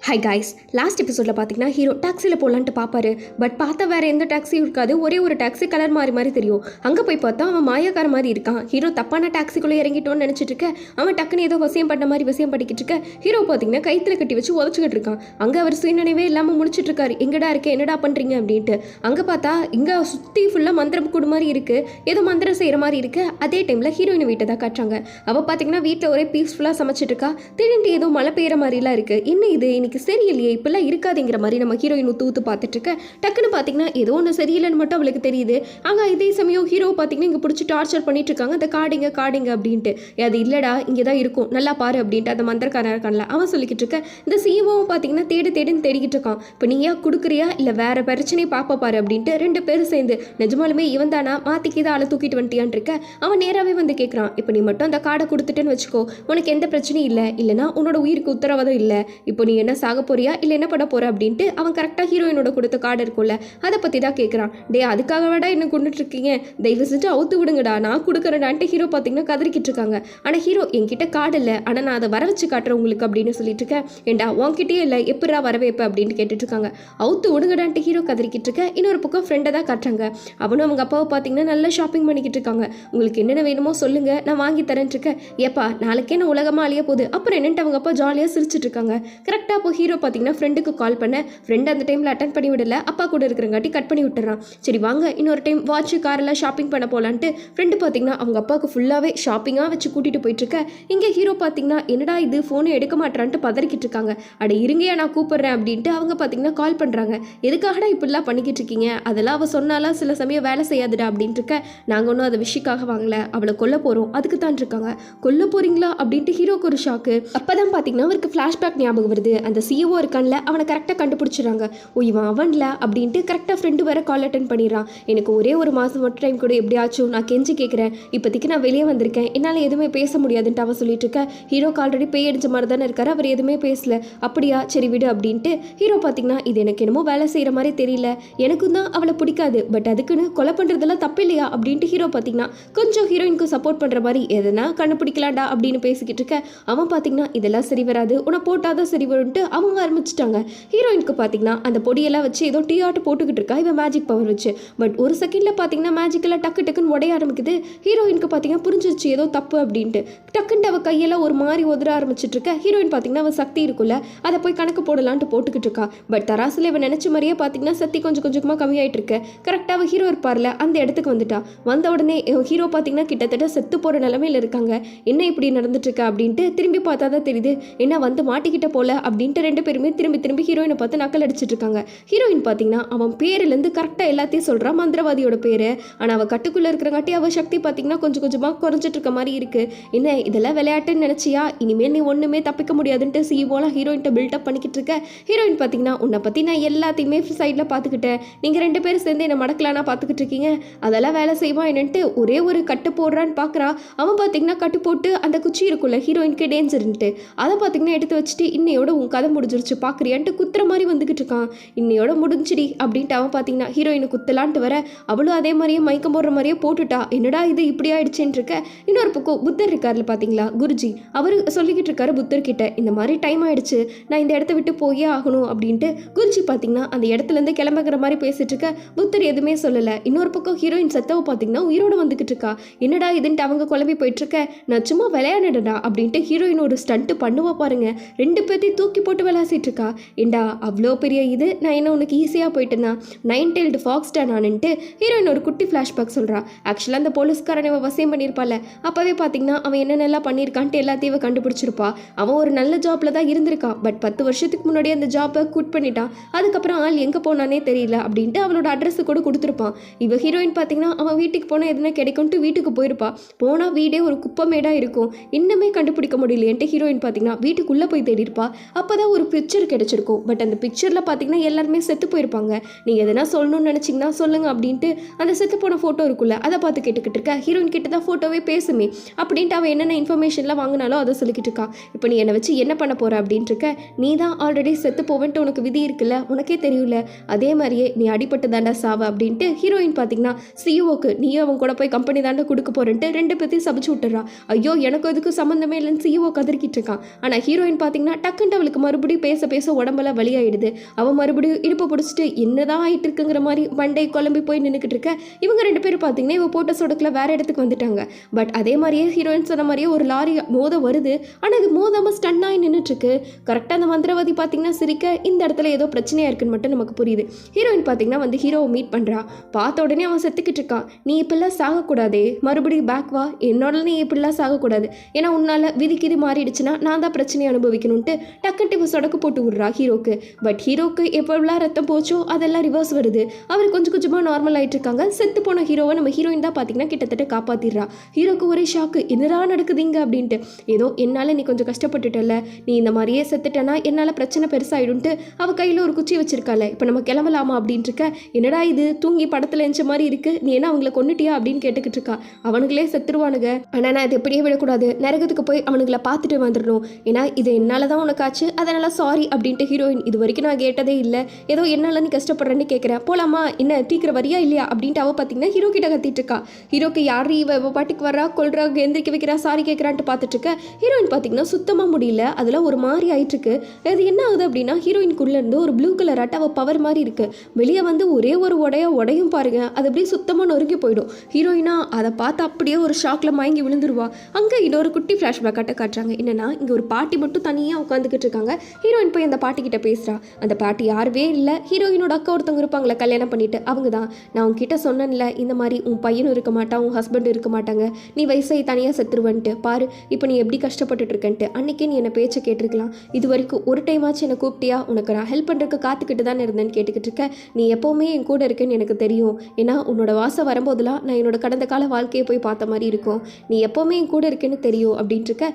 Hi guys, last எபிசோடில் பார்த்தீங்கன்னா hero டாக்ஸியில் போகலான்ட்டு பார்ப்பாரு. பட் பார்த்தா வேறு எந்த டாக்ஸியும் இருக்காது. ஒரே ஒரு டாக்ஸி கலர் மாறி மாதிரி தெரியும். அங்கே போய் பார்த்தா அவன் மாயக்கார மாதிரி இருக்கான். ஹீரோ தப்பான டாக்ஸிக்குள்ளே இறங்கிட்டோன்னு நினச்சிட்டு இருக்க. அவன் டக்குன்னு ஏதோ வசியம் பண்ண மாதிரி வசியம் பண்ணிக்கிட்டு இருக்க. ஹீரோ பார்த்தீங்கன்னா கைத்தில் கட்டி வச்சு உதச்சிக்கிட்டு இருக்கான். அங்கே அவர் சுயநினைவே இல்லாமல் முடிச்சிட்டு இருக்காரு. எங்கடா இருக்கே, என்னடா பண்ணுறீங்க அப்படின்ட்டு. அங்கே பார்த்தா இங்கே சுற்றி ஃபுல்லாக மந்திரம் கூடு மாதிரி இருக்குது. ஏதோ மந்திரம் செய்கிற மாதிரி இருக்குது. அதே டைமில் ஹீரோயின் வீட்டை தான் காட்டுறாங்க. அவள் பார்த்தீங்கன்னா வீட்டில் ஒரே பீஸ்ஃபுல்லாக சமைச்சிட்டு இருக்கா. திடீர்னு ஏதோ மழை பெய்கிற மாதிரிலாம் இருக்குது. இன்னும் இது இன்னைக்கு சரியில்லையே, இப்பெல்லாம் இருக்காதுங்கிற மாதிரி நம்ம ஹீரோயின் ஊத்து பார்த்துட்டு இருக்க. டக்குன்னு பார்த்தீங்கன்னா ஏதோ ஒன்று சரியில்லைன்னு மட்டும் அவளுக்கு தெரியுது. அங்கே இதே சமயம் ஹீரோ பார்த்தீங்கன்னா இங்கே பிடிச்சி டார்ச்சர் பண்ணிட்டு இருக்காங்க. அந்த காடிங்க அப்படின்ட்டு. அது இல்லடா, இங்கே தான் இருக்கும், நல்லா பாரு அப்படின்ட்டு அந்த மந்திரக்காரன் இருக்கான்ல அவன் சொல்லிக்கிட்டு இருக்க. இந்த சிஓவும் பார்த்தீங்கன்னா தேடுன்னு தேடிக்கிட்டு இருக்கான். இப்போ நீயா கொடுக்குறியா இல்லை வேற பிரச்சனையை பாப்பா பாரு அப்படின்ட்டு ரெண்டு பேரும் சேர்ந்து நிஜமாலுமே இவன் தானா மாத்திக்கு தான் ஆளை தூக்கிட்டு வந்துட்டியான் இருக்க. அவன் நேராகவே வந்து கேட்குறான். இப்போ நீ மட்டும் அந்த காடை கொடுத்துட்டேன்னு வச்சுக்கோ, உனக்கு எந்த பிரச்சனையும் இல்லை, இல்லைனா உன்னோட உயிருக்கு உத்தரவாதம் இல்லை. இப்போ நீ என்ன சாக போறியா இல்லை என்ன பண்ண போற அப்படின்ட்டு அவன் கரெக்டாக ஹீரோயினோட கொடுத்த கார்டு இருக்கும்ல அதை பற்றி தான் கேட்குறான். டே, அதுக்காக வேடா என்ன கொண்டுட்டு இருக்கீங்க, தயவு செஞ்சு அவுத்து விடுங்கடா, நான் கொடுக்குறேன்ட்டு ஹீரோ பார்த்தீங்கன்னா கதறிக்கிட்டு இருக்காங்க. ஆனால் ஹீரோ என்கிட்ட கார்டு இல்லை, ஆனால் நான் அதை வர வச்சு காட்டுறேன் உங்களுக்கு அப்படின்னு சொல்லிட்டு இருக்கேன். ஏண்டா உன்கிட்டயே இல்லை, எப்படா வரவேப்ப அப்படின்னு கேட்டுட்டு இருக்காங்க. அவுத்து விடுங்கடான்ட்டு ஹீரோ கதறிக்கிட்டு இருக்க. இன்னொரு பக்கம் ஃப்ரெண்டை தான் காட்டுறாங்க. அவனும் அவங்க அப்பாவை பார்த்தீங்கன்னா நல்லா ஷாப்பிங் பண்ணிக்கிட்டு இருக்காங்க. உங்களுக்கு என்னென்ன வேணுமோ சொல்லுங்க, நான் வாங்கி தரேன் இருக்கேன். ஏப்பா நாளைக்கே நான் உலகமா அழிய போகுது அப்புறம் என்னன்ட்டு அவங்க அப்பா ஜாலியாக சிரிச்சிட்டு இருக்காங்க. கரெக்டாக அப்போ ஹீரோ பார்த்தீங்கன்னா ஃப்ரெண்டுக்கு கால் பண்ண. ஃப்ரெண்ட் அந்த டைமில் அட்டன் பண்ணி விடல, அப்பா கூட இருக்கிறங்காட்டி கட் பண்ணி விட்டுறான். சரி வாங்க இன்னொரு டைம் வாட்ச் காரெல்லாம் ஷாப்பிங் பண்ண போகலான்ட்டு ஃப்ரெண்டு பார்த்தீங்கன்னா அவங்க அப்பாவுக்கு ஃபுல்லாகவே ஷாப்பிங்காக வச்சு கூட்டிகிட்டு போயிட்டு இருக்க. இங்கே ஹீரோ பார்த்தீங்கன்னா என்னடா இது ஃபோனை எடுக்க மாட்டான்ட்டு பதறிக்கிட்டு இருக்காங்க. அட இருங்கயா நான் கூப்பிடுறேன் அப்படின்ட்டு அவங்க பார்த்தீங்கன்னா கால் பண்ணுறாங்க. எதுக்காகடா இப்படிலாம் பண்ணிக்கிட்டு இருக்கீங்க, அதெல்லாம் அவள் சொன்னாலாம் சில சமயம் வேலை செய்யாதுடா அப்படின்ட்டு இருக்க. நாங்கள் ஒன்றும் அதை விஷயக்காக வாங்கல, அவளை கொல்ல போகிறோம் அதுக்கு தான் இருக்காங்க. கொல்ல போகிறீங்களா அப்படின்ட்டு ஹீரோக்கு ஒரு ஷாக்கு. அப்போ தான் பார்த்தீங்கன்னா அவருக்கு ஃப்ளாஷ்பேக் ஞாபகம் வருது. அந்த சிஓ இருக்கான்ல அவனை கரெக்டாக கண்டுபிடிச்சிடறாங்க. ஓ இவன் அவன்ல அப்படின்ட்டு கரெக்டாக ஃப்ரெண்டு வர கால் அட்டன் பண்ணிடுறான். எனக்கு ஒரே ஒரு மாதம் மட்டும் டைம் கூட எப்படியாச்சும் நான் கெஞ்சி கேட்குறேன், இப்போதைக்கு நான் வெளியே வந்திருக்கேன், என்னால் எதுவுமே பேச முடியாதுன்ட்டு அவன் சொல்லிட்டு இருக்க. ஹீரோக்கு ஆல்ரெடி பேய் அடிச்ச மாதிரி தானே இருக்காரு, அவர் எதுவுமே பேசல. அப்படியா சரி விடு அப்படின்ட்டு ஹீரோ பார்த்தீங்கன்னா இது எனக்கு என்னமோ வேலை செய்கிற மாதிரி தெரியல, எனக்கும் தான் அவளை பிடிக்காது, பட் அதுக்குன்னு கொலை பண்ணுறதெல்லாம் தப்பு இல்லையா அப்படின்ட்டு ஹீரோ பார்த்தீங்கன்னா கொஞ்சம் ஹீரோயினுக்கு சப்போர்ட் பண்ணுற மாதிரி எதனா கண்டுபிடிக்கலாண்டா அப்படின்னு பேசிக்கிட்டு இருக்க. அவன் பார்த்தீங்கன்னா இதெல்லாம் சரி வராது, உன்னை போட்டாதான் சரி வரும்ட்டு அவங்க ஆரம்பிச்சிட்டாங்க. ஹீரோயினுக்கு பார்த்தீங்கன்னா அந்த பொடியெல்லாம் வச்சு ஏதோ டீ ஆட்டு போட்டுக்கிட்டு இருக்கா இவன் மேஜிக் பவர் வச்சு. பட் ஒரு செகண்டில் பார்த்தீங்கன்னா மேஜிக்கெல்லாம் டக்குன்னு உடைய ஆரம்பிக்குது. ஹீரோயினுக்கு பார்த்தீங்கன்னா புரிஞ்சிருச்சு ஏதோ தப்பு அப்படின்ட்டு. டக்குன்ட்டு அவள் கையெல்லாம் ஒரு மாதிரி உதற ஆரம்பிச்சிட்டு இருக்க. ஹீரோயின் பார்த்தீங்கன்னா அவள் சக்தி இருக்குல்ல அதை போய் கணக்கு போடலான்ட்டு போட்டுக்கிட்டு இருக்கா. பட் தராசில் இவன் நினச்ச மாதிரியே பார்த்தீங்கன்னா சக்தி கொஞ்சம் கொஞ்சமாக கம்மியாயிட்டு இருக்கு. கரெக்டாக அவள் ஹீரோ இருப்பார்ல அந்த இடத்துக்கு வந்துட்டா. வந்த உடனே ஹீரோ பார்த்தீங்கன்னா கிட்டத்தட்ட செத்து போகிற நிலமையில இருக்காங்க. என்ன இப்படி நடந்துட்டு இருக்கா அப்படின்ட்டு திரும்பி பார்த்தா தான் தெரியுது என்ன வந்து மாட்டிக்கிட்ட போல அப்படின்ட்டு ரெண்டு பேருமே திரும்பி ஹீரோயினை பார்த்து நக்கல் அடிச்சிட்டு இருக்காங்க. ஹீரோயின் பார்த்தீங்கன்னா அவன் பேர்லேருந்து கரெக்டாக எல்லாத்தையும் சொல்கிறான் மந்திரவாதியோட பேர். ஆனால் அவள் கட்டுக்குள்ளே இருக்கிறங்காட்டி அவள் சக்தி பார்த்தீங்கன்னா கொஞ்சம் கொஞ்சமாக குறைஞ்சிட்டு இருக்க மாதிரி இருக்கு. என்ன இதெல்லாம் விளையாட்டுன்னு நினச்சியா, இனிமேல் நீ ஒன்றுமே தப்பிக்க முடியாதுன்ட்டு சிஓலாம் ஹீரோயின்ட்ட பில்டப் பண்ணிக்கிட்டு இருக்க. ஹீரோயின் பார்த்தீங்கன்னா உன்னை பற்றி நான் எல்லாத்தையுமே சைடில் பார்த்துக்கிட்டேன், நீங்கள் ரெண்டு பேரும் சேர்ந்து என்னை மடக்கலானா பார்த்துக்கிட்டு இருக்கீங்க, அதெல்லாம் வேலை செய்வான் என்னன்ட்டு ஒரே ஒரு கட்டு போடுறான்னு பார்க்குறான். அவன் பார்த்தீங்கன்னா கட்டு போட்டு அந்த குச்சி இருக்குல்ல ஹீரோயினுக்கு டேஞ்சர்ன்ட்டு அதை பார்த்தீங்கன்னா எடுத்து வச்சுட்டு இன்னையோட உன் கதை முடிஞ்சிருச்சு பார்க்குறியான்ட்டு குத்துற மாதிரி வந்துக்கிட்டு இருக்கான். இன்னையோட முடிஞ்சிடி அப்படின்ட்டு அவன் பார்த்தீங்கன்னா ஹீரோயினை குத்தலான்ட்டு வர அவளும் அதே மாதிரியே மயக்கம் போடுற மாதிரியே போட்டுட்டா. என்னடா இது இப்படி ஆயிடுச்சுன்னு இருக்க. இன்னொரு பக்கம் புத்தர் இருக்காருல பார்த்தீங்களா குருஜி, அவர் சொல்லிக்கிட்டு இருக்காரு புத்தர்கிட்ட இந்த மாதிரி டைம் ஆயிடுச்சு, நான் இந்த இடத்த விட்டு போயே ஆகணும் அப்படின்ட்டு. குருஜி பார்த்தீங்கன்னா அந்த இடத்துலேருந்து கிளம்புகிற மாதிரி பேசிட்டு இருக்க. புத்தர் எதுவுமே சொல்லலை. இன்னொரு பக்கம் ஹீரோயின் சத்தவ பார்த்தீங்கன்னா உயிரோடு வந்துக்கிட்டு இருக்கா. என்னடா இதுன்ட்டு அவங்க குழம்பி போயிட்டு இருக்க. நான் சும்மா விளையாடுடா அப்படின்ட்டு ஹீரோயின் ஒரு ஸ்டண்ட்டு பண்ணுவா பாருங்க. ரெண்டு பேர்த்தையும் தூக்கி போட்டு விளையாசிட்டு இருக்கா. ஏண்டா அவ்வளோ பெரிய இது நான் என்ன உனக்கு ஈஸியாக போயிட்டேன்னா 9 tailed fox நானுன்ட்டு ஹீரோயின் ஒரு குட்டி ஃப்ளாஷ்பேக் சொல்கிறா. ஆக்சுவலாக அந்த போலீஸ்காரனை வசியம் பண்ணியிருப்பாள். அப்போவே பார்த்தீங்கன்னா அவன் என்னென்னலாம் பண்ணியிருக்கான்ட்டு எல்லாத்தையும் கண்டுபிடிச்சிருப்பா. அவன் ஒரு நல்ல ஜாப்பில் தான் இருந்திருக்கான். பட் 10 வருஷத்துக்கு முன்னாடி அந்த ஜாப்பை குட் பண்ணிட்டான். அதுக்கப்புறம் ஆள் எங்கே போனானே தெரியல அப்படின்ட்டு அவளோட அட்ரஸ் கூட கொடுத்துருப்பான். இவ ஹீரோயின் பார்த்தீங்கன்னா அவன் வீட்டுக்கு போனால் எதுனா கிடைக்கும்ட்டு வீட்டுக்கு போயிருப்பா. போனால் வீடே ஒரு குப்பமேடாக இருக்கும், இன்னுமே கண்டுபிடிக்க முடியலையன்ட்டு ஹீரோயின் பார்த்தீங்கன்னா வீட்டுக்குள்ளே போய் தேடிருப்பா. அப்போ தான் ஒரு பிக்சர் கிடைச்சிருக்கும். பட் அந்த பிக்சரில் பார்த்தீங்கன்னா எல்லாருமே செத்து போயிருப்பாங்க. நீங்கள் எதனா சொல்லணும்னு நினச்சிங்கன்னா சொல்லுங்க அப்படின்ட்டு அந்த செத்து போன ஃபோட்டோ இருக்குல்ல அதை பார்த்து கேட்டுக்கிட்டு இருக்கா. ஹீரோயின் கிட்ட தான் ஃபோட்டோவே பேசுமே அப்படின்ட்டு அவன் என்னென்ன இன்ஃபர்மேஷன்லாம் வாங்கினாலும் அதை சொல்லிக்கிட்டு இருக்கா. இப்போ நீ என்னை வச்சு என்ன பண்ண போகிற அப்படின்ட்டு இருக்க. நீ தான் ஆல்ரெடி செத்து போவேன்ட்டு உனக்கு விதி இருக்குல்ல, உனக்கே தெரியும்ல, அதே மாதிரியே நீ அடிப்பட்டு தாண்டா சாவ அப்படின்ட்டு ஹீரோயின் பார்த்தீங்கன்னா சிஓக்கு நீயும் அவன் கூட போய் கம்பெனி தாண்டா கொடுக்க போறேன்ட்டு ரெண்டு பேர்த்தையும் சபிச்சு விட்டுறா. ஐயோ எனக்கு அதுக்கு சம்மந்தமே இல்லைன்னு சிஓ கதறிக்கிட்டு இருக்கான். ஆனால் ஹீரோயின் பார்த்தீங்கன்னா டக்குன்ட்டு அவளுக்கு மறுபடியும் பேச பேச உடம்பெல்லாம் வலியாயிடுது. அவன் மறுபடியும் இடுப்பை பிடிச்சிட்டு என்னதான் ஆகிட்டு இருக்குங்கிற மாதிரி மண்டை குழம்பி போய் நின்றுக்கிட்டு இருக்க. இவங்க 2 பேரும் பார்த்தீங்கன்னா இவ போட்ட சொடக்கில் வேற இடத்துக்கு வந்துட்டாங்க. பட் அதே மாதிரியே ஹீரோயின் சொன்ன மாதிரியே ஒரு லாரி மோத வருது. ஆனால் இது மோதாமல் ஸ்டன் ஆகி நின்றுட்டுருக்கு. கரெக்டாக அந்த மந்திரவாதி பார்த்தீங்கன்னா சிரிக்க இந்த இடத்துல ஏதோ பிரச்சனையாக இருக்குன்னு மட்டும் நமக்கு புரியுது. ஹீரோயின் பார்த்தீங்கன்னா வந்து ஹீரோவை மீட் பண்ணுறா. பார்த்த உடனே அவன் செத்துக்கிட்டு இருக்கான். நீ இப்படிலாம் சாகக்கூடாதே, மறுபடியும் பேக் வா, என்னோட நீ இப்படிலாம் சாகக்கூடாது, ஏன்னா உன்னால் விதிக்கு இது மாறிடுச்சுன்னா நான் தான் பிரச்சனையை அனுபவிக்கணும்ட்டு டக்குன்ட்டு இவ சொடக்கு போட்டு விட்றா ஹீரோக்கு. பட் ஹீரோக்கு எப்போல்லாம் ரத்தம் போச்சோ அதெல்லாம் ரிவர்ஸ் வருது. அவர் கொஞ்சம் கொஞ்சமாக நார்மல் ஆகிட்டு இருக்காங்க. செத்து போன ஹீரோவை நம்ம ஹீரோயின் தான் பார்த்தீங்கன்னா கிட்டத்தட்ட காப்பாற்றிடுறா. ஹீரோக்கு ஒரே ஷாக்கு, என்னடா நடக்குதுங்க அப்படின்ட்டு. ஏதோ என்னால் நீ கொஞ்சம் கஷ்டப்பட்டுட்டல, நீ இந்த மாதிரியே செத்துட்டேன்னா என்னால் பிரச்சனை பெருசாகிடும்ட்டு அவள் கையில் ஒரு குச்சி வச்சிருக்காள். இப்போ நம்ம கிளம்பலாமா அப்படின்ட்டு இருக்க. என்னடா இது தூங்கி படத்தில் எஞ்ச மாதிரி இருக்குது, நீ என்ன அவங்கள கொண்டுட்டியா அப்படின்னு கேட்டுக்கிட்டு இருக்கா. அவனுங்களே செத்துருவானுங்க, ஆனால் நான் இது எப்படியே விடக்கூடாது, நரகத்துக்கு போய் அவனுங்களை பார்த்துட்டு வந்துடணும், ஏன்னா இது என்னால் தான் உனக்காச்சு, அதனால் சாரி அப்படின்ட்டு ஹீரோயின். இது வரைக்கும் நான் கேட்டதே இல்லை, ஏதோ என்னால் நீ கஷ்டப்படுறேன்னு கேட்குறேன், போலாமா என்ன தீக்கிற வரியா இல்லையா அப்படின்ட்டு அவள் பார்த்தீங்கன்னா ஹீரோ கிட்ட கத்திட்டு இருக்கா. ஹீரோக்கு யார் இவ பாட்டுக்கு வர்றா, கொள்றா, எந்திரிக்க வைக்கிறா, சாரி கேட்குறான்ட்டு பார்த்துட்டு இருக்க. ஹீரோயின் பார்த்தீங்கன்னா சுத்தமாக முடியல, அதில் ஒரு மாதிரி ஆயிட்டு இருக்கு. அது என்ன ஆகுது அப்படின்னா ஹீரோயின்குள்ளேருந்து ஒரு ப்ளூ கலர் ஆட்ட அவள் பவர் மாதிரி இருக்கு. வெளியே வந்து ஒரே ஒரு உடையும் பாருங்க, அது அப்படியே சுத்தமாக நொறுங்கி போயிடும். ஹீரோயினா அதை பார்த்து அப்படியே ஒரு ஷாக்ல மயங்கி விழுந்துருவா. அங்கே இன்னொரு குட்டி ஃப்ளாஷ்பேக் காட்டுறாங்க. என்னன்னா இங்கே ஒரு பாட்டி மட்டும் தனியாக உட்காந்துக்கிட்டு இருக்காங்க. ஹீரோயின் போய் அந்த பாட்டி கிட்ட பேசுறா. அந்த பாட்டி யாருவே இல்லை, ஹீரோயினோட அக்கா ஒருத்தவங்க இருப்பாங்களே கல்யாணம் பண்ணிட்டு, அவங்க தான். நான் உன்கிட்ட சொன்னேன்ல இந்த மாதிரி உன் பையனும் இருக்க மாட்டான், உன் ஹஸ்பண்டும் இருக்க மாட்டாங்க, நீ வயசாகி தனியாக செத்துருவன்ட்டு பாரு இப்போ நீ எப்படி கஷ்டப்பட்டுட்டு இருக்கன்ட்டு. அன்னைக்கே நீ என்னை பேச்சை கேட்டிருக்கலாம், இது வரைக்கும் ஒரு டைம் ஆச்சு என்னை கூப்பிட்டியா, உனக்கு நான் ஹெல்ப் பண்ணுறதுக்கு காத்துக்கிட்டு தான் இருந்தேன்னு கேட்டுக்கிட்டு இருக்க. நீ எப்போவுமே என் கூட இருக்கேன்னு எனக்கு தெரியும், ஏன்னா உன்னோட வாசம் வரும்போதெல்லாம் நான் என்னோட கடந்த கால வாழ்க்கையை போய் பார்த்த மாதிரி இருக்கும், நீ எப்போவுமே என் கூட இருக்கேன்னு தெரியும் அப்படின்ட்டு இருக்க.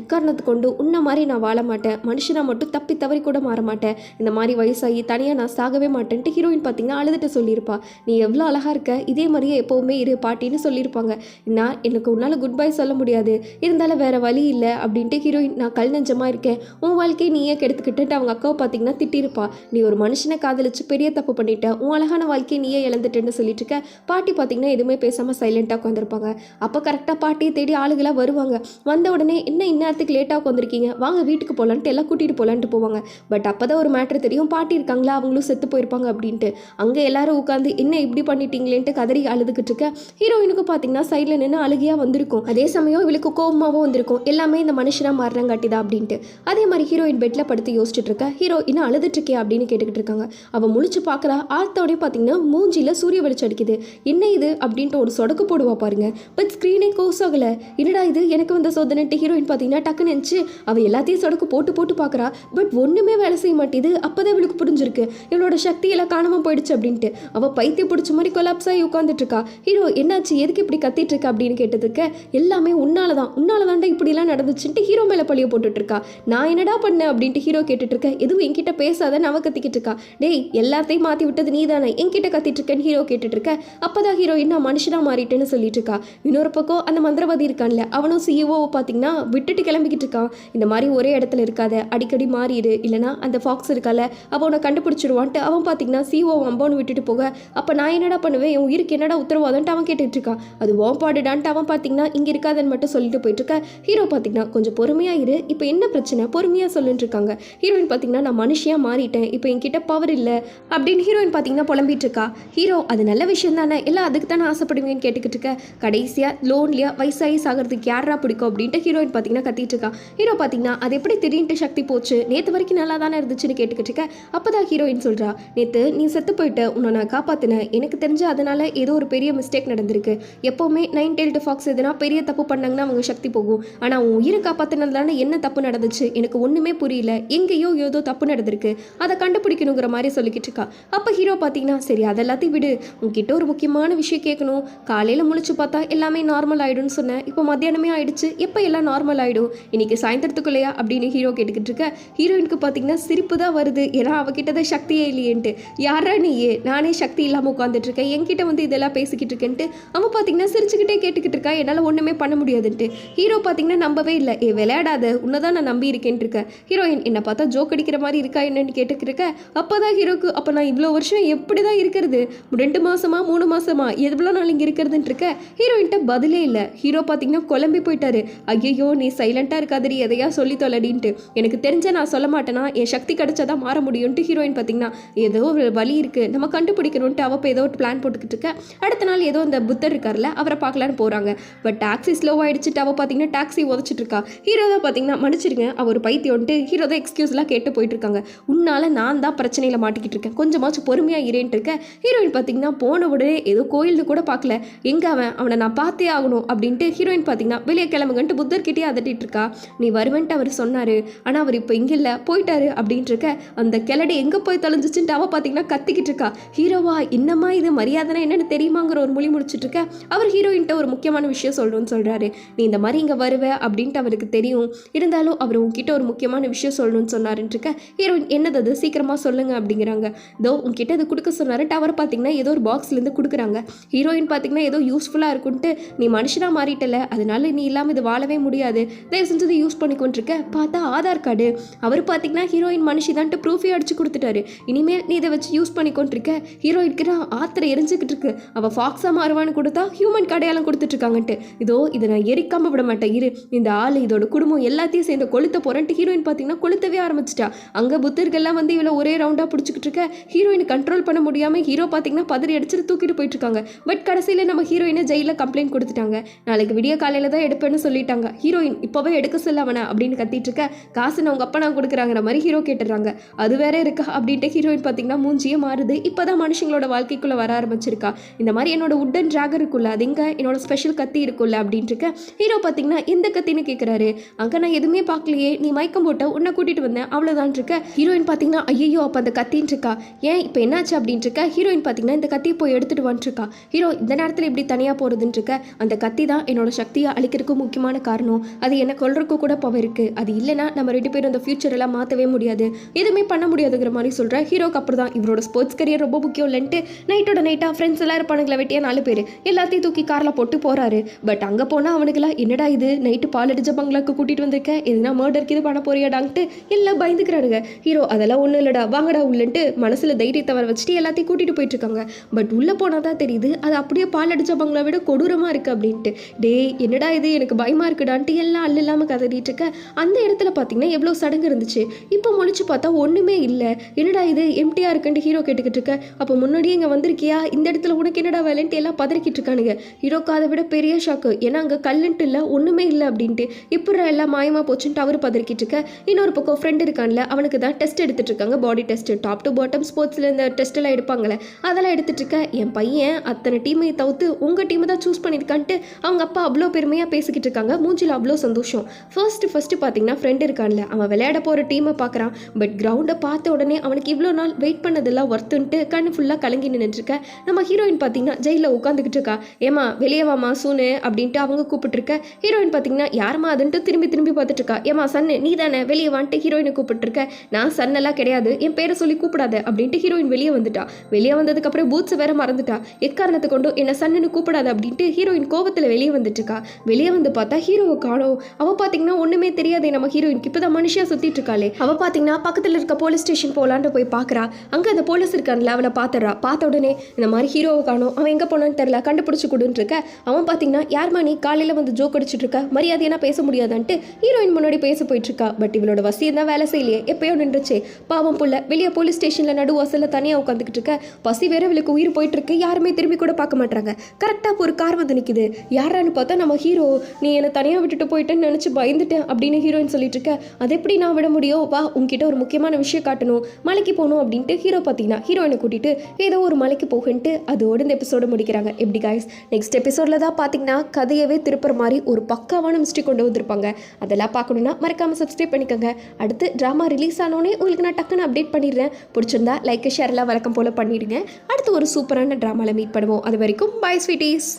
இக்காரணத்தை கொண்டு உன்ன மாதிரி நான் வாழ மாட்டேன், மனுஷனா மட்டும் தப்பி தவறி கூட மாற மாட்டேன், இந்த மாதிரி வயசாகி தனியாக நான் சாகவே மாட்டேன்ட்டு ஹீரோயின் பார்த்தீங்கன்னா அழுதுட்டு சொல்லியிருப்பா. நீ எவ்வளோ அழகாக இருக்க, இதே மாதிரியே எப்போவுமே இரு பாட்டின்னு சொல்லியிருப்பாங்க. நான் எனக்கு உன்னால் குட் பை சொல்ல முடியாது, இருந்தாலும் வேற வழி இல்லை அப்படின்ட்டு ஹீரோயின் நான் கல் நெஞ்சமாக இருக்கேன், உன் வாழ்க்கையை நீயே கெடுத்துக்கிட்டு அவங்க அக்காவை பார்த்தீங்கன்னா திட்டிருப்பா. நீ ஒரு மனுஷனை காதலிச்சு பெரிய தப்பு பண்ணிட்ட, உன் அழகான வாழ்க்கையை நீயே இழந்துட்டேன்னு சொல்லிட்டு இருக்க. பாட்டி பார்த்தீங்கன்னா எதுவுமே பேசாமல் சைலண்டாக உட்காந்துருப்பாங்க. அப்போ கரெக்டாக பாட்டியை தேடி ஆளுகளாக வருவாங்க. வந்த உடனே என்ன இந்நேரத்துக்கு லேட்டாக உட்காந்துருக்கீங்க, வாங்க வீட்டுக்கு போகலான்ட்டு எல்லாம் கூட்டிகிட்டு போகலான்ட்டு போவாங்க. பட் அப்போ தான் ஒரு மேட்ரு தெரியும், பாட்டி இருக்காங்களா அவங்களும் செத்து போயிருப்பாங்க அப்படின்ட்டு. அங்கே எல்லாரும் உட்காந்து என்ன இப்படி பண்ணிட்டீங்களேன்ட்டு கதறி அழுதுகிட்டு இருக்க. ஹீரோயினுக்கு பார்த்தீங்கன்னா சைடில் நின்று அழுகையாக வந்திருக்கும். அதே சமயம் இவளுக்கு கோபமாகவும் வந்திருக்கும், எல்லாமே இந்த மனுஷனாக மாறுறாங்காட்டிதான் அப்படின்ட்டு. அதே மாதிரி ஹீரோயின் பெட்டில் படுத்து யோசிச்சுட்டு இருக்க. ஹீரோ இன்னும் அழுதுட்டு இருக்கே அப்படின்னு கேட்டுக்கிட்டு இருக்காங்க. அவள் முழிச்சு பார்க்குறா. ஆழ்த்தோடய பார்த்தீங்கன்னா மூஞ்சியில் சூரிய வெளிச்சம் அடிக்குது. என்ன இது அப்படின்ட்டு ஒரு சொடக்கு போடுவா பாருங்க. பட் ஸ்க்ரீனே கோஸ் ஆகலை. என்னடா இது எனக்கு வந்த சோதனைட்டு ஹீரோயின் பார்த்தீங்கன்னா டக்குன்னு நினச்சி அவள் எல்லாத்தையும் சொடக்கு போட்டு போட்டு பார்க்குறா. பட் ஒன்றுமே வேலை செய்ய மாட்டேது. அப்போதான் இவளுக்கு புரிஞ்சிருக்கு இவளோட சக்தியெல்லாம் காணாமல் போயிடுச்சு அப்படின்ட்டு. அவள் பைத்தியம் பிடிச்ச மாதிரி கொலாப்ஸ் ஆகி உட்காந்துட்டு இருக்கா. ஹீரோ என்னாச்சு, எதுக்கு இப்படி கத்திட்டு இருக்கா அப்படின்னு கேட்டதுக்கு எல்லாமே உன்னாலதான்டா இப்படிலாம் நடந்துச்சுன்ட்டு ஹீரோ மேலே பழிய போட்டுட்டு இருக்கா. நான் என்னடா பண்ணேன் அப்படின்ட்டு ஹீரோ கேட்டுட்டு இருக்க. எதுவும் என்கிட்ட பேசாதன்னு அவ கத்திக்கிட்டு இருக்கா. டேய் எல்லாத்தையும் மாற்றி விட்டது நீ தானே, என்கிட்ட கத்திட்டு இருக்கேன்னு ஹீரோ கேட்டுட்டு இருக்க. அப்போதான் ஹீரோ இன்னும் மனுஷனா மாறிட்டேன்னு சொல்லிட்டு இருக்கா. இன்னொரு பக்கம் அந்த மந்திரவாதி இருக்கான்ல, அவனும் சிஇஓ பார்த்தீங்கன்னா விட்டுட்டு கிளம்பிக்கிட்டு இருக்கான். இந்த மாதிரி ஒரே இடத்துல இருக்காத, அடிக்கடி மாறிடு, இல்லைனா அந்த ஃபாக்ஸ் இருக்கால அவனை கண்டுபிடிச்சிடுவான்ட்டு அவன் பார்த்தீங்கன்னா சிஓ அம்பான்னு விட்டுட்டு போக. அப்போ நான் என்னடா பண்ணுவேன், என் உயிருக்கு என்னடா உத்தரவாதம்ட்டு அவன் கேட்டுட்டு இருக்கான். அது ஓம்பாடுடான்ட்டு அவன் பார்த்தீங்கன்னா இங்கே இருக்காதன்னு மட்டும் சொல்லிட்டு போயிட்டு இருக்க. ஹீரோ பார்த்தீங்கன்னா கொஞ்சம் பொறுமையாக இரு, இப்போ என்ன பிரச்சனை பொறுமையாக சொல்லிட்டு இருக்காங்க. ஹீரோயின் பார்த்தீங்கன்னா நான் மனுஷியாக மாறிட்டேன், இப்போ என்கிட்ட பவர் இல்லை அப்படின்னு ஹீரோயின் பார்த்தீங்கன்னா புலம்பிட்டு இருக்கா. ஹீரோ அது நல்ல விஷயம் தானே, எல்லாம் அதுக்கு தானே ஆசைப்படுவேன்னு கேட்டுக்கிட்டு இருக்க. கடைசியாக லோன்லியாக வயசாகி சாகிறதுக்கு யாரா பிடிக்கும் அப்படின்ட்டு ஹீரோயின் பார்த்தீங்கன்னா கத்திட்டு இருக்கா. ஹீரோ பார்த்தீங்கன்னா அது எப்படி திடீர்னு சக்தி போச்சு, நேற்று வரைக்கும் நல்லா தானே இருந்துச்சுன்னு கேட்டுக்கிட்டு இருக்க. அப்போதான் ஹீரோயின் சொல்கிறா, நேற்று நீ செத்து போயிட்ட, உன்னை நான் காப்பாற்றினேன், எனக்கு தெரிஞ்ச அதனால ஏதோ ஒரு பெரிய மிஸ்டேக் நடந்திருக்கு. எப்போவுமே 9-tailed fox எதுனா பெரிய தப்பு பண்ணாங்கன்னா அவங்க சக்தி போகும், ஆனால் உன் உயிரை காப்பாற்றினதுனால என்ன தப்பு நடந்துச்சு எனக்கு ஒன்றுமே புரியல, எங்கேயோ ஏதோ தப்பு நடந்திருக்கு, அதை கண்டுபிடிக்கணுங்கிற மாதிரி சொல்லிக்கிட்டு இருக்கா. அப்போ ஹீரோ பார்த்தீங்கன்னா சரி அதெல்லாத்தையும் விடு, உங்ககிட்ட ஒரு முக்கியமான விஷயம் கேட்கணும், காலையில் முழிச்சு பார்த்தா எல்லாமே நார்மல் ஆகிடும்னு சொன்னேன், இப்போ மத்தியானமே ஆயிடுச்சு, எப்போ எல்லாம் நார்மல் ஆகிடும், இன்னைக்கு சாயந்தரத்துக்குள்ளையா அப்படின்னு ஹீரோ கேட்டுக்கிட்டு இருக்க. ஹீரோயினுக்கு பார்த்தீங்கன்னா சிரிப்பு தான் வருது, ஏன்னா அவகிட்ட தான் சக்தியே இல்லையேன்ட்டு. யாரா நீயே, நானே சக்தி இல்லாமல் உட்காந்துட்டு இருக்கேன், என்கிட்ட வந்து இதெல்லாம் பேசிக்கிட்டு இருக்கேன்ட்டு அவன் பார்த்தீங்கன்னா சிரிச்சுக்கிட்டே கேட்டுக்கிட்டு இருக்கா. என்னால் ஒன்றுமே பண்ண முடியாதுன்ட்டு. ஹீரோ பார்த்தீங்கன்னா நம்பவே இல்லை. விளையாடாத, உன்னதான் நான் நம்பி இருக்கேன்ட்டு இருக்க. ஹீரோயின் என்னை பார்த்தா ஜோக் அடிக்கிற மாதிரி இருக்கா என்னன்னு கேட்டுக்கிட்டு இருக்க. அப்போ தான் ஹீரோக்கு அப்போ நான் இவ்வளோ வருஷம் எப்படி தான் இருக்கிறது, 2 மாசமா 3 மாசமா எவ்வளோ நாள் இங்கே இருக்கிறதுன்ட்டு இருக்க. ஹீரோயின்ட்ட பதிலே இல்லை. ஹீரோ பார்த்தீங்கன்னா குழம்பி போயிட்டாரு. ஐயோ நீ சைலண்டாக இருக்காதடி, எதையா சொல்லி தொலைடின்ட்டு. எனக்கு தெரிஞ்ச செஞ்ச நான் சொல்ல மாட்டேனா, என் சக்தி கிடைச்சாதான் மாற முடியும்ட்டு ஹீரோயின் பார்த்தீங்கன்னா ஏதோ ஒரு வழி இருக்குது நம்ம கண்டுபிடிக்கணும்ட்டு அவள் ஏதோ ஒரு பிளான் போட்டுக்கிட்டு இருக்க. அடுத்த நாள் ஏதோ அந்த புத்தர் இருக்கார்ல அவரை பார்க்கலான்னு போகிறாங்க. பட் டாக்ஸி ஸ்லோ ஆகிடுச்சுட்டு அவள் பார்த்தீங்கன்னா டாக்ஸி உதச்சிட்டு இருக்கா. ஹீரோ தான் பார்த்தீங்கன்னா மன்னிச்சிருங்க அவர் ஒரு பைத்தியம்ட்டு ஹீரோ தான் எக்ஸ்கியூஸ்லாம் கேட்டு போயிட்டு இருக்காங்க. உன்னால் நான் தான் பிரச்சனையில் மாட்டிக்கிட்டு இருக்கேன், கொஞ்சமாச்சும் பொறுமையாக இரேன்ட்டு இருக்கேன். ஹீரோயின் பார்த்தீங்கன்னா போன உடனே ஏதோ கோயிலுக்கு கூட பார்க்கல, எங்கே அவனை நான் பார்த்தே ஆகணும் அப்படின்ட்டு ஹீரோயின் பார்த்தீங்கன்னா வெளியே கிளம்புங்கன்ட்டு புத்தர்கிட்டே அதட்டிட்டு இருக்கா. நீ வருவேன்ட்டு அவர் சொன்னார், ஆனால் அவர் இப்போ இங்கே இல்லை போயிட்டாரு அப்படின்ட்டு இருக்க. அந்த கிளடி எங்கே போய் தொலைஞ்சிச்சுன்ட்டு அவள் பார்த்தீங்கன்னா கத்திக்கிட்டு இருக்கா. ஹீரோவா என்னம்மா இது மரியாதைனா என்னென்னு தெரியுமாங்கிற ஒரு மொழி முடிச்சுட்டு இருக்க. அவர் ஹீரோயின்ட்ட ஒரு முக்கியமான விஷயம் சொல்லணும்னு சொல்கிறாரு. நீ இந்த மாதிரி இங்கே வருவ அப்படின்ட்டு அவருக்கு தெரியும், இருந்தாலும் அவர் உங்ககிட்ட ஒரு முக்கியமான விஷயம் சொல்லணும்னு சொன்னாருன்னு இருக்க. ஹீரோயின் என்னது அது சீக்கிரமாக சொல்லுங்க அப்படிங்கிறாங்க. இதோ உங்ககிட்ட அது கொடுக்க சொன்னார். டவர் பார்த்தீங்கன்னா ஏதோ ஒரு பாக்ஸ்லேருந்து கொடுக்குறாங்க. ஹீரோயின் பார்த்தீங்கன்னா ஏதோ யூஸ்ஃபுல்லாக இருக்குன்ட்டு நீ மனுஷனாக மாறிட்டல, அதனால நீ இல்லாமல் இது வாழவே முடியாது, தயவு செஞ்சு இது யூஸ் பண்ணிக்கொண்டிருக்க. பார்த்தா ஆதார் கார்டு. அவர் பார்த்தீங்கன்னா ஹீரோயின் மனுஷி தான்ட்டு ப்ரூஃபே அடிச்சு கொடுத்துட்டாரு. இனிமேல் நீ இதை வச்சு யூஸ் பண்ணிக்கொண்டிருக்க. ஹீரோயினுக்கு நான் ஆத்திரை எரிஞ்சுக்கிட்டு இருக்கு. அவள் ஃபாக்ஸாக மாறுவான்னு கொடுத்தா ஹியூமன் கடையாளம் கொடுத்துட்ருக்காங்கன்ட்டு. இதோ இதை நான் எரிக்காமல் விட மாட்டேன் இரு, இந்த ஆள் இதோட குடும்பம் எல்லாத்தையும் சேர்ந்து கொளுத்த போகிறேன்ட்டு ஹீரோயின் பார்த்தீங்கன்னா கொளுத்தவே ஆரம்பிச்சிட்டா. அங்கே புத்தர்கள்லாம் வந்து இவளை ஒரே ரவுண்டாக பிடிச்சிக்கிட்டு இருக்க. ஹீரோயினை கண்ட்ரோல் பண்ண முடியாமல் ஹீரோ பார்த்தீங்கன்னா பதறி அடிச்சுட்டு தூக்கிட்டு போயிட்டு இருக்காங்க. பட் கடைசியில் நம்ம ஹீரோயினை ஜெயிலில் கம்ப்ளைண்ட் கொடுத்துட்டாங்க. நாளைக்கு விடிய காலையில் தான் எடுப்பேன்னு சொல்லிட்டாங்க. ஹீரோயின் இப்போவே எடுக்க சொல்ல அவனை அப்படின்னு கத்திட்டு இருக்க. காசு நான் உங்கள் அப்பா நான் கொடுக்குறாங்கிற மாதிரி ஹீரோ கேட்டுறாங்க. அது வேற இருக்கா அப்படின்ட்டு ஹீரோயின் பார்த்தீங்கன்னா மூஞ்சியே மாறுது. இப்போ தான் மனுஷங்களோட வாழ்க்கைக்குள்ளே வர ஆரம்பிச்சிருக்கா. இந்த மாதிரி என்னோட உட்டன் டிராகர் இருக்குல்ல, அது எங்கே என்னோட ஸ்பெஷல் கத்தி இருக்குல்ல அப்படின்ட்டு இருக்க. ஹீரோ பார்த்தீங்கன்னா எந்த கத்தின்னு கேட்குறாரு. அங்கே நான் எதுவுமே பார்க்கலையே, நீ மயக்கம் போட்ட உன்னை கூட்டிகிட்டு வந்தேன் அவ்வளோதான் இருக்க. ஹீரோயின் பார்த்தீங்கன்னா ஐயோ அப்போ அந்த கத்தின்னு இருக்கா, ஏன் இப்போ என்னாச்சு அப்படின்ட்டு இருக்க. ஹீரோயின் பார்த்தீங்கன்னா இந்த கத்தியை போய் எடுத்துகிட்டு வந்துருக்கா. ஹீரோ இந்த நேரத்தில் இப்படி தனியாக போகிறதுன்னு இருக்க. அந்த கத்தி தான் என்னோட சக்தியை அழிக்கிறதுக்கு முக்கியமான காரணம், அது என்னை கொல்றதுக்கு கூட பவர் இருக்குது, அது இல்லைனா நம்ம 2 பேரும் அந்த ஃபியூச்சர் எல்லாம் மாற்றவே முடியாது, எதுவுமே பண்ண முடியாதுங்கிற மாதிரி சொல்கிற. ஹீரோக்கு அப்புறம் தான் இவரோட ஸ்போர்ட்ஸ் கரியர் ரொம்ப முக்கியம் இல்லைன்ட்டு நைட்டோட நைட்டாக ஃப்ரெண்ட்ஸ் எல்லாம் இருப்பானுங்களை வெட்டியா 4 பேர் எல்லாத்தையும் தூக்கி காரில் போட்டு போகிறாரு. பட் அங்கே போனால் அவனுக்குலாம் என்னடா இது நைட்டு பால் அடிச்ச பங்களாக்கு கூட்டிகிட்டு வந்திருக்கேன், எதுனா மர்டருக்கு இது பண்ண போறியாடான்ட்டு எல்லாம் பயந்துக்கிறானுங்க. ஹீரோ அதெல்லாம் ஒன்றும் இல்லைடா வாங்கடா உள்ளன்ட்டு மனசில் தைரியத்தை வர வச்சுட்டு எல்லாத்தையும் கூட்டிகிட்டு போயிட்டு இருக்காங்க. பட் உள்ளே போனால் தான் தெரியுது அது அப்படியே பால் அடிச்ச பங்களா விட கொடூரமாக இருக்குது அப்படின்ட்டு. டேய் என்னடா இது எனக்கு பயமாக இருக்குடான்ட்டு எல்லாம் அல்ல இல்லாமல் கதறிட்டு இருக்க. அந்த இடத்துல பார்த்தீங்கன்னா எவ்வளோ சடங்கு இருந்துச்சு, இப்போ முழிச்சு பார்த்தா ஒன்றுமே இல்லை. என்னடா இது எம்டியாக இருக்குன்ட்டு ஹீரோ கேட்டுக்கிட்டு இருக்க. அப்போ முன்னாடியே இங்கே வந்திருக்கியா, இந்த இடத்துல உனக்கு என்னடா வேலைன்ட்டு எல்லாம் பதறிக்கிட்டு இருக்கானுங்க. ஹீரோக்கு அதை விட பெரிய ஷாக்கு, ஏன்னா அங்கே கல்லுன்ட்டு இல்லை ஒன்றுமே இல்லை அப்படின்ட்டு. இப்போ எல்லாம் மாயமாக போச்சுன்ட்டு அவர் பதறிக்கிட்டு இருக்க. இன்னொரு பக்கம் ஃப்ரெண்ட் இருக்கான்ல, அவனுக்கு தான் டெஸ்ட் எடுத்துட்டு இருக்காங்க, பாடி டெஸ்ட், டாப் டு பாட்டம் ஸ்போர்ட்ஸில் இந்த டெஸ்ட் எல்லாம் எடுப்பாங்களே அதெல்லாம் எடுத்துட்டு இருக்க. என் பையன் அத்தனை டீமை தவிர்த்து உங்கள் டீமை தான் சூஸ் பண்ணியிருக்கான்ட்டு அவங்க அப்பா அவ்வளோ பெருமையாக பேசிக்கிட்டு இருக்காங்க. மூஞ்சில் அவ்வளோ சந்தோஷம். ஃபர்ஸ்ட் பார்த்தீங்கன்னா ஃப்ரெண்ட் இருக்கான்ல, அவன் விளையாட போகிற டீமை பார்க்குறான். பட் கிரவுண்டை பார்த்த உடனே அவனுக்கு இவ்வளோ நாள் வெயிட் பண்ணதெல்லாம் ஒர்த்துன்ட்டு கண்ணு ஃபுல்லாக கலங்கி நின்றுட்டுருக்க. நம்ம ஹீரோயின் பார்த்தீங்கன்னா ஜெயிலில் உட்காந்துக்கிட்டு இருக்கா. ஏமா வெளியே வாமா சூனு அப்படின்ட்டு அவங்க கூப்பிட்டுருக்க. ஹீரோயின் பார்த்தீங்கன்னா யாருமா அதுன்ட்டு திரும்பி பார்த்துட்டு இருக்கா. ஏமா சன்னு நீ தானே வெளியே வந்துட்டு ஹீரோயினை கூப்பிட்டுருக்க. நான் சன்னெல்லாம் கிடையாது, என் பேரை சொல்லி கூப்பிடாத அப்படின்ட்டு ஹீரோயின் வெளியே வந்துட்டா. வெளியே வந்ததுக்கப்புறம் பூட்ஸை வேற மறந்துட்டா. எக்காரணத்தை கொண்டு என்ன சன்னுன்னு கூப்பிடாத அப்படின்ட்டு ஹீரோயின் கோவத்தில் வெளியே வந்துட்டு இருக்கா. வெளியே வந்து பார்த்தா ஹீரோவை காணோம். அவள் பார்த்தீங்கன்னா ஒன்றுமே தெரியாதே நம்ம ஹீரோயினுக்கு, இப்போ தான் மனுஷியாக சுற்றிட்டு இருக்காளே. அவள் பார்த்தீங்கன்னா பக்கத்தில் இருக்க போலீஸ் ஸ்டேஷன் போகலான்ட்டு போய் பார்க்குறா. அங்கே அந்த போலீஸ் இருக்கான்ல அவளை பார்த்துறா. பார்த்த உடனே இந்த மாதிரி ஹீரோவை காணோம், அவன் எங்கே போனான்னு தெரில, கண்டுபிடிச்சி கொடுன்னு இருக்க. அவன் பார்த்தீங்கன்னா யார்மா நீ காலையில் வந்து ஜோக் அடிச்சுட்டு இருக்க, மரியாதையான பேச முடியாதான்ட்டு ஹீரோயின் முன்னாடி பேச போயிட்டு இருக்கா. பட் இவளோட வசியம் தான் வேலை செய்யலையே, எப்பயோ நின்றுச்சு. பாவம் புள்ள வெளியே போலீஸ் ஸ்டேஷனில் நடு வாசலில் தனியாக உட்காந்துக்கிட்டு இருக்க. பசி வேற இவளுக்கு உயிர் போயிட்டு இருக்கு. யாருமே திரும்பி கூட பார்க்க மாட்டாங்க. கரெக்டாக ஒரு கார் வந்து நிற்குது. யாரான்னு பார்த்தா நம்ம ஹீரோ. நீ என்னை தனியாக விட்டுட்டு போயிட்டேன்னு நினச்சி பயந்துட்டேன் அப்படின்னு ஹீரோயின் சொல்லிட்டு இருக்க. அது எப்படி நான் விட முடியும், வா உங்ககிட்ட ஒரு முக்கியமான விஷயம் காட்டணும், மலைக்கு போகணும் அப்படின்ட்டு ஹீரோ பார்த்தீங்கன்னா ஹீரோயினை கூட்டிட்டு ஏதோ ஒரு மலைக்கு போகுன்ட்டு அதோடு இந்த எபிசோடு முடிக்கிறாங்க. எப்படி காய்ஸ் நெக்ஸ்ட் எபிசோடில் தான் பார்த்தீங்கன்னா கதையவே திருப்புற மாதிரி ஒரு பக்காவான மிஸ்டேக் கொண்டு வந்திருப்பாங்க. அதெல்லாம் பார்க்கணுன்னா மறக்காமல் சப்ஸ்கிரைப் பண்ணிக்கோங்க. அடுத்து ட்ராமா ரிலீஸ் ஆனோடனே உங்களுக்கு நான் டக்குன்னு அப்டேட் பண்ணிடுறேன். பிடிச்சிருந்தா லைக் ஷேர் எல்லாம் வழக்கம் போல் பண்ணிடுங்க. அடுத்து ஒரு சூப்பரான ட்ராமாவில் மீட் பண்ணுவோம். அது வரைக்கும் பாய் ஸ்வீட்டீஸ்.